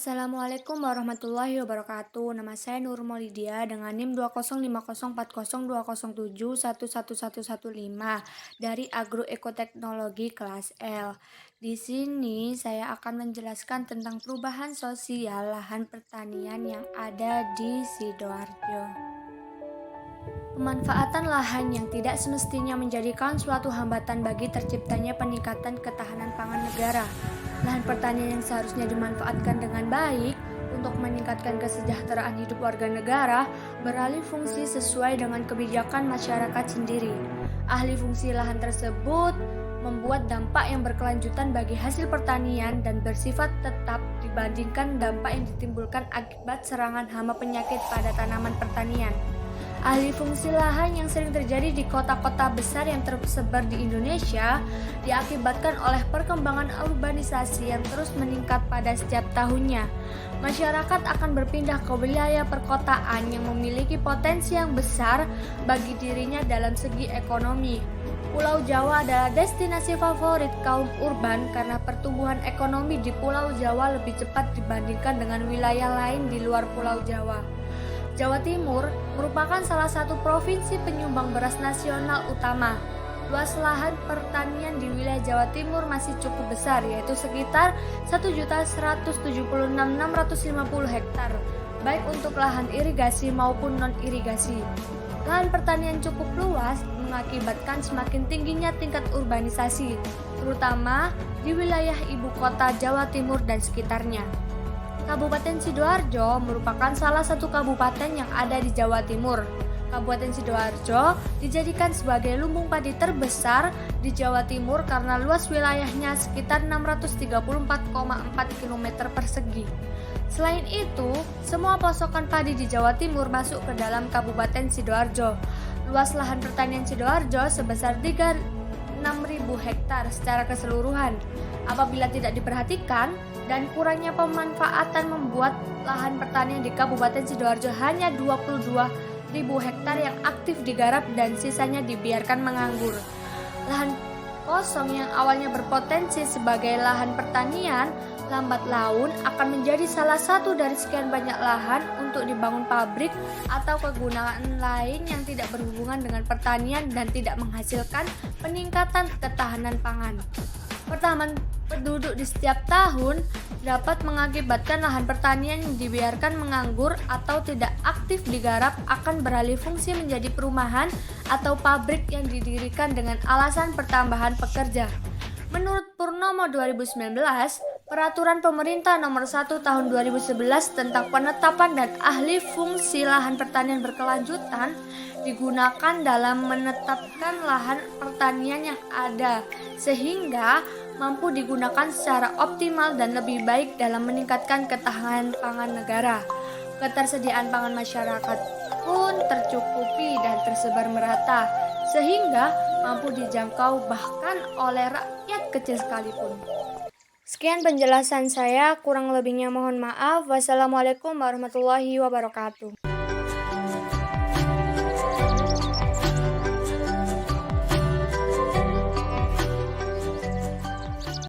Assalamualaikum warahmatullahi wabarakatuh. Nama saya Nur Maulidia dengan NIM 205040207111115 dari Agroekoteknologi kelas L. Di sini saya akan menjelaskan tentang perubahan sosial lahan pertanian yang ada di Sidoarjo. Pemanfaatan lahan yang tidak semestinya menjadikan suatu hambatan bagi terciptanya peningkatan ketahanan pangan negara. Lahan pertanian yang seharusnya dimanfaatkan dengan baik untuk meningkatkan kesejahteraan hidup warga negara beralih fungsi sesuai dengan kebijakan masyarakat sendiri. Ahli fungsi lahan tersebut membuat dampak yang berkelanjutan bagi hasil pertanian dan bersifat tetap dibandingkan dampak yang ditimbulkan akibat serangan hama penyakit pada tanaman pertanian. Alih fungsi lahan yang sering terjadi di kota-kota besar yang tersebar di Indonesia diakibatkan oleh perkembangan urbanisasi yang terus meningkat pada setiap tahunnya. Masyarakat akan berpindah ke wilayah perkotaan yang memiliki potensi yang besar bagi dirinya dalam segi ekonomi. Pulau Jawa adalah destinasi favorit kaum urban karena pertumbuhan ekonomi di Pulau Jawa lebih cepat dibandingkan dengan wilayah lain di luar Pulau Jawa. Jawa Timur merupakan salah satu provinsi penyumbang beras nasional utama. Luas lahan pertanian di wilayah Jawa Timur masih cukup besar, yaitu sekitar 1.176.650 hektar, baik untuk lahan irigasi maupun non-irigasi. Lahan pertanian cukup luas mengakibatkan semakin tingginya tingkat urbanisasi, terutama di wilayah ibu kota Jawa Timur dan sekitarnya. Kabupaten Sidoarjo merupakan salah satu kabupaten yang ada di Jawa Timur. Kabupaten Sidoarjo dijadikan sebagai lumbung padi terbesar di Jawa Timur karena luas wilayahnya sekitar 634,4 km persegi. Selain itu, semua posokan padi di Jawa Timur masuk ke dalam Kabupaten Sidoarjo. Luas lahan pertanian Sidoarjo sebesar 36.000 hektar secara keseluruhan. Apabila tidak diperhatikan dan kurangnya pemanfaatan membuat lahan pertanian di Kabupaten Sidoarjo hanya 22.000 hektar yang aktif digarap dan sisanya dibiarkan menganggur. Lahan kosong yang awalnya berpotensi sebagai lahan pertanian lambat laun akan menjadi salah satu dari sekian banyak lahan untuk dibangun pabrik atau kegunaan lain yang tidak berhubungan dengan pertanian dan tidak menghasilkan peningkatan ketahanan pangan. Pertambahan penduduk di setiap tahun dapat mengakibatkan lahan pertanian yang dibiarkan menganggur atau tidak aktif digarap akan beralih fungsi menjadi perumahan atau pabrik yang didirikan dengan alasan pertambahan pekerja. Menurut Purnomo 2019, Peraturan Pemerintah Nomor 1 Tahun 2011 tentang penetapan dan ahli fungsi lahan pertanian berkelanjutan digunakan dalam menetapkan lahan pertanian yang ada sehingga mampu digunakan secara optimal dan lebih baik dalam meningkatkan ketahanan pangan negara. Ketersediaan pangan masyarakat pun tercukupi dan tersebar merata sehingga mampu dijangkau bahkan oleh rakyat kecil sekalipun. Sekian penjelasan saya, kurang lebihnya mohon maaf. Wassalamualaikum warahmatullahi wabarakatuh.